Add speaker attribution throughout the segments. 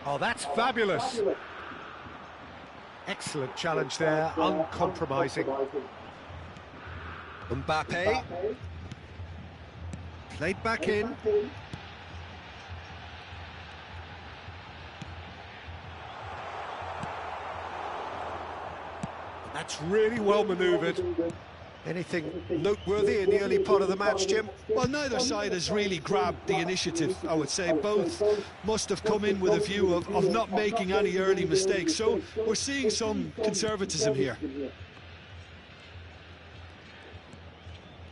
Speaker 1: Oh, that's fabulous. Excellent challenge there, uncompromising. Mbappe. Played back in. That's really well manoeuvred. Anything noteworthy in the early part of the match, Jim?
Speaker 2: Well, neither side has really grabbed the initiative, I would say. Both must have come in with a view of not making any early mistakes. So we're seeing some conservatism here.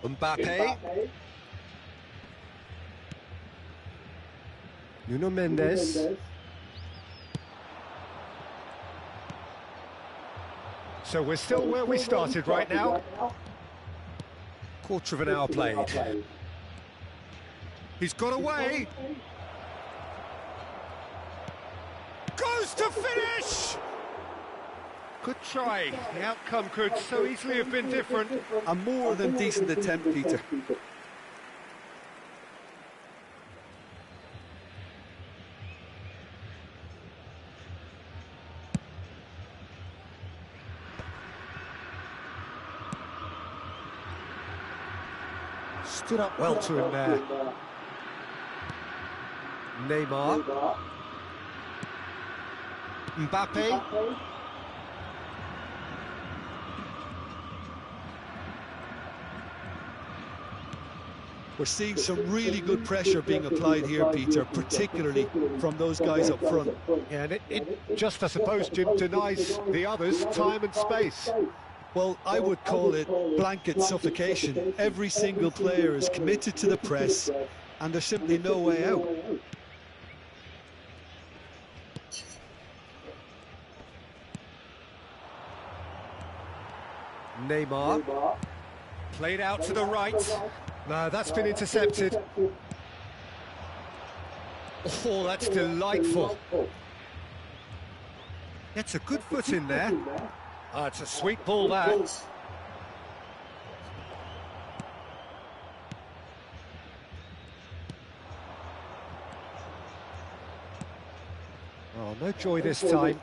Speaker 1: Mbappe. Nuno Mendes. So we're still where we started right now. Quarter of an hour played. He's got away. Goes to finish! Good try. The outcome could so easily have been different.
Speaker 2: A more than decent attempt, Peter.
Speaker 1: Stood up well to him there. Neymar. Mbappe.
Speaker 2: We're seeing some really good pressure being applied here, Peter, particularly from those guys up front.
Speaker 1: Yeah, and it just, I suppose, Jim, denies the others time and space.
Speaker 2: Well, I would call it blanket suffocation. Every single player is committed to the press, and there's simply no way out.
Speaker 1: Neymar. Played out to the right. No, that's been intercepted. Oh, that's delightful. Gets a good foot in there. Oh, it's a sweet ball, that. Oh, no joy this time.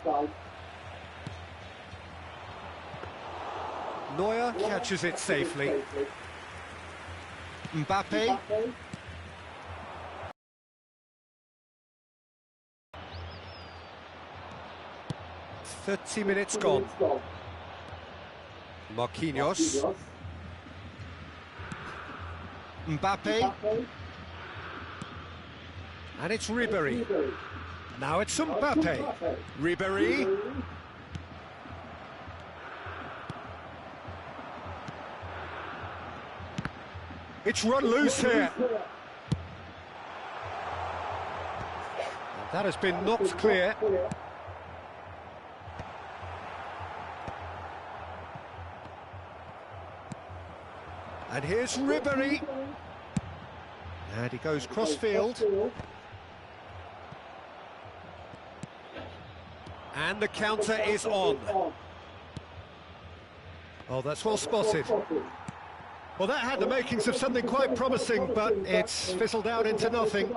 Speaker 1: Neuer catches it safely. Mbappe. 30 minutes gone. Marquinhos. Mbappe. And it's Ribéry. Now it's Mbappe. Ribéry. It's run loose here. That has been knocked clear. And here's Ribéry. And he goes cross-field. And the counter is on. Oh, that's well spotted. Well, that had the makings of something quite promising, but it's fizzled out into nothing.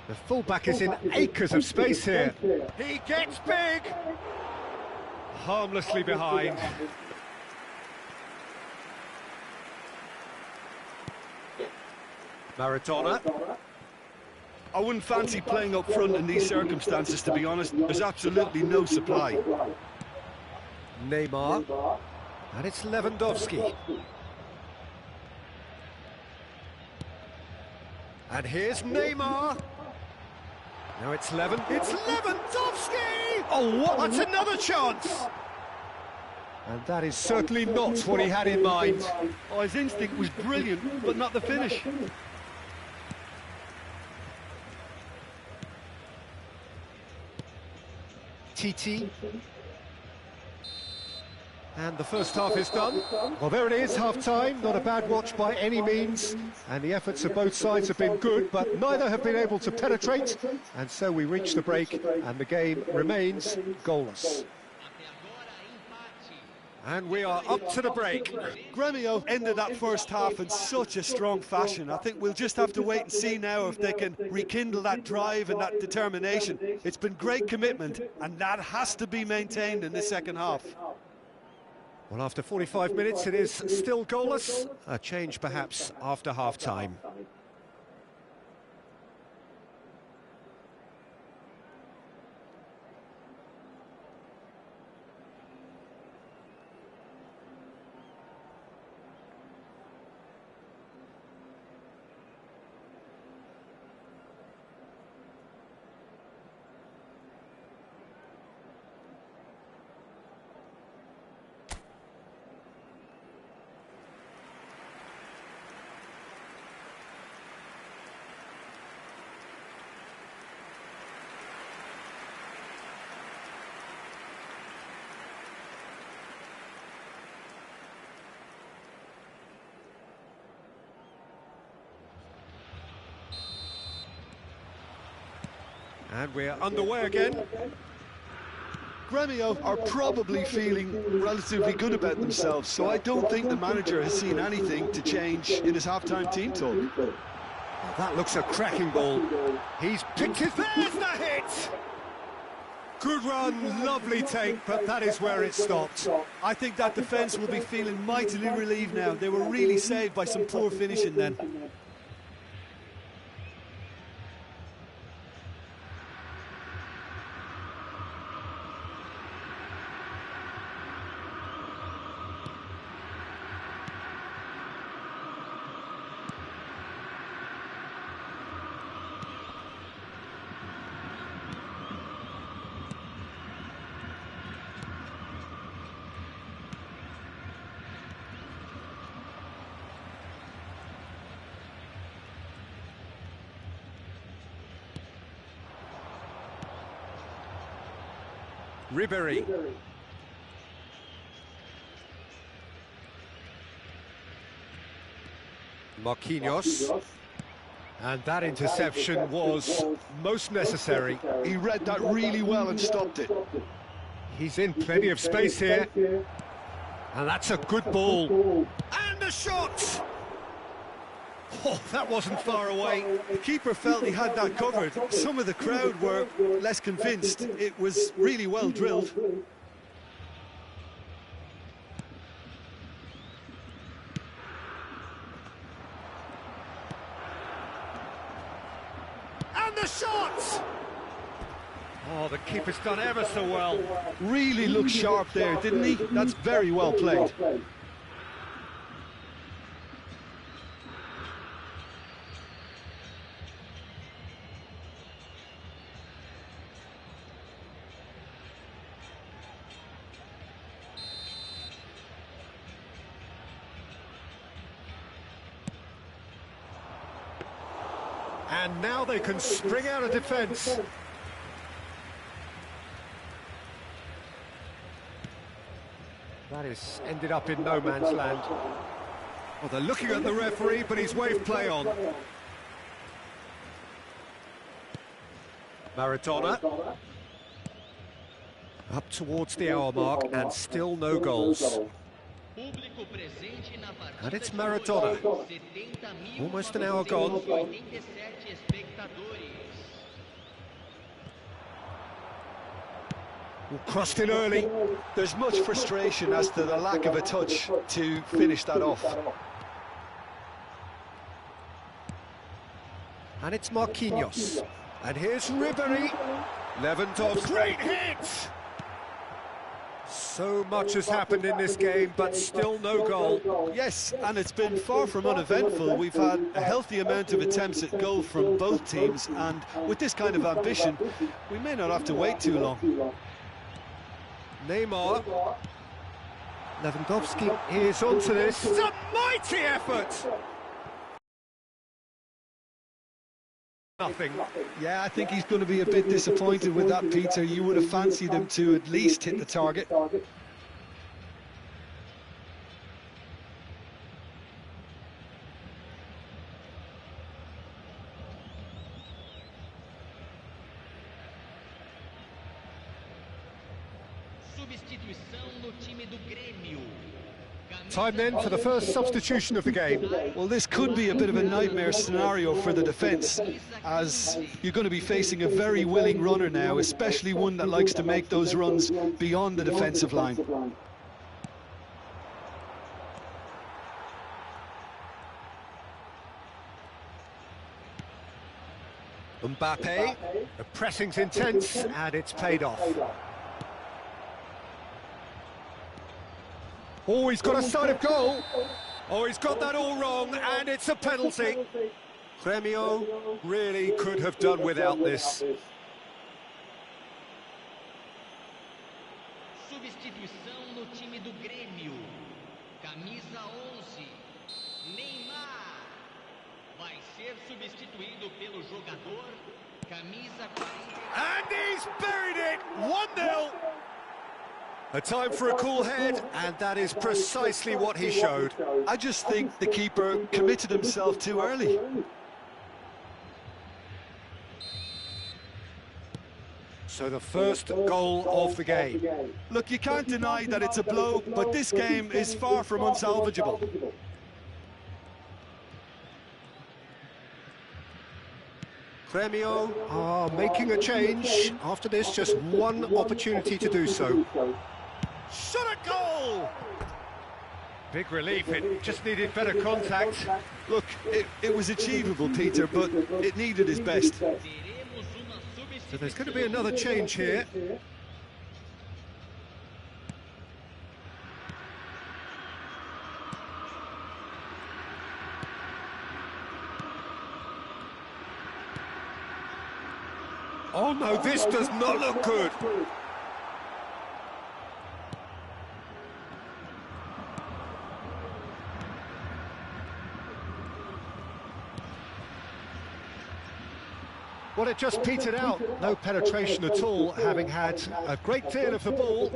Speaker 1: The fullback is in acres of space here. He gets big! Harmlessly behind. Maradona.
Speaker 2: I wouldn't fancy playing up front in these circumstances, to be honest. There's absolutely no supply.
Speaker 1: Neymar. And it's Lewandowski. And here's Neymar. Now it's It's Lewandowski! Oh, what? That's another chance! And that is certainly not what he had in mind.
Speaker 2: Oh, his instinct was brilliant, but not the finish.
Speaker 1: TT. And the first half is done. Well, there it is, half-time. Not a bad watch by any means. And the efforts of both sides have been good, but neither have been able to penetrate. And so we reach the break, and the game remains goalless. And we are up to the break.
Speaker 2: Gremio ended that first half in such a strong fashion. I think we'll just have to wait and see now if they can rekindle that drive and that determination. It's been great commitment, and that has to be maintained in the second half.
Speaker 1: Well, after 45 minutes, it is still goalless. A change, perhaps, after half-time. And we're underway again.
Speaker 2: Gremio are probably feeling relatively good about themselves, so I don't think the manager has seen anything to change in his half-time team talk.
Speaker 1: Well, that looks a cracking ball. He's picked it. There's the hit! Good run, lovely take, but that is where it stopped.
Speaker 2: I think that defence will be feeling mightily relieved now. They were really saved by some poor finishing then.
Speaker 1: Ribery. Marquinhos. And that interception was most necessary.
Speaker 2: He read that really well and stopped it.
Speaker 1: He's in plenty of space here. And that's a good ball. And a shot! Oh, that wasn't far away.
Speaker 2: The keeper felt he had that covered. Some of the crowd were less convinced. It was really well drilled.
Speaker 1: And the shot! Oh, the keeper's done ever so well.
Speaker 2: Really looked sharp there, didn't he? That's very well played.
Speaker 1: And now they can spring out of defence. That is ended up in no man's land. Well, they're looking at the referee, but he's waved play on. Maradona. Up towards the hour mark, and still no goals. And it's Maradona. Almost an hour gone. Crossed in early.
Speaker 2: There's much frustration as to the lack of a touch to finish that off.
Speaker 1: And it's Marquinhos. And here's Ribery. Lewandowski. Great hit! So much has happened in this game, but still no goal.
Speaker 2: Yes, and it's been far from uneventful. We've had a healthy amount of attempts at goal from both teams, and with this kind of ambition, we may not have to wait too long.
Speaker 1: Neymar. Lewandowski is onto this. It's a mighty effort! Nothing.
Speaker 2: Yeah, I think he's going to be a bit disappointed with that, Peter. You would have fancied him to at least hit the target.
Speaker 1: Time then for the first substitution of the game.
Speaker 2: Well, this could be a bit of a nightmare scenario for the defence, as you're going to be facing a very willing runner now, especially one that likes to make those runs beyond the defensive line.
Speaker 1: Mbappe, the pressing's intense and it's paid off. Oh, he's got a sight of goal. Oh, he's got that all wrong and it's a penalty. Grêmio really could have done without this.
Speaker 3: Substituição no time do Grêmio. Camisa 11. Neymar vai ser substituído pelo jogador camisa 40.
Speaker 1: And he's buried it. 1-0. A time for a cool head, and that is precisely what he showed.
Speaker 2: I just think the keeper committed himself too early.
Speaker 1: So the first goal of the game.
Speaker 2: Look, you can't deny that it's a blow, but this game is far from unsalvageable.
Speaker 1: Grêmio are making a change. After this, just one opportunity to do so. Shot a goal! Big relief, it just needed better contact.
Speaker 2: Look, it was achievable, Peter, but it needed his best.
Speaker 1: So there's going to be another change here. Oh no, this does not look good. Well, it just petered out. No penetration at all, having had a great deal of the ball.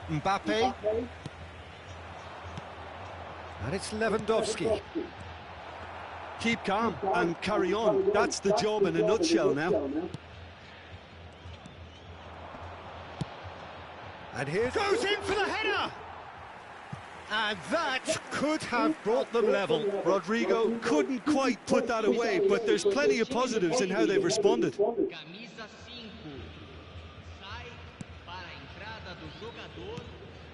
Speaker 1: Mbappe. And it's Lewandowski.
Speaker 2: Keep calm and carry on. That's the job in a nutshell now.
Speaker 1: And here goes in for the header! And that could have brought them level.
Speaker 2: Rodrigo couldn't quite put that away, but there's plenty of positives in how they've responded.
Speaker 3: Camisa 5. Sai para a entrada do jogador.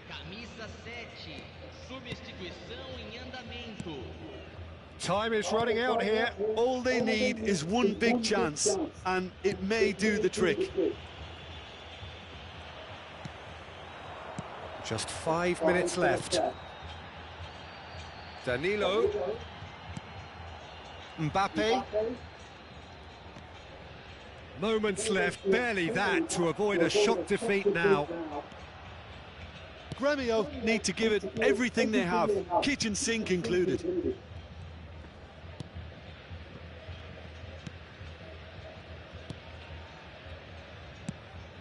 Speaker 3: Camisa 7. Substituição em andamento.
Speaker 1: Time is running out here.
Speaker 2: All they need is one big chance, and it may do the trick.
Speaker 1: Just 5 minutes left. Danilo. Mbappe. Moments left, barely that, to avoid a shock defeat now.
Speaker 2: Grêmio need to give it everything they have, kitchen sink included.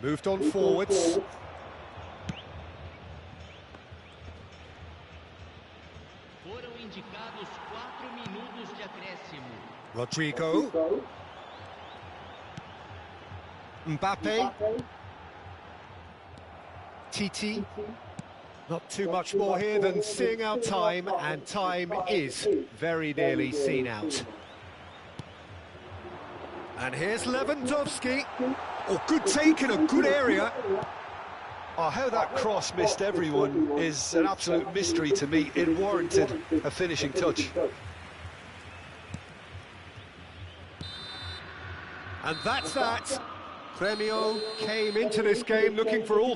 Speaker 1: Moved on forwards.
Speaker 3: Foram indicados 4 minutos de acréscimo.
Speaker 1: Rodrigo. Mbappe. Titi. Not too much more here than seeing our time, and time is very nearly seen out. And here's Lewandowski. Oh, good take in a good area.
Speaker 2: Oh, how that cross missed everyone is an absolute mystery to me. It warranted a finishing touch.
Speaker 1: And that's that. Grêmio came into this game looking for all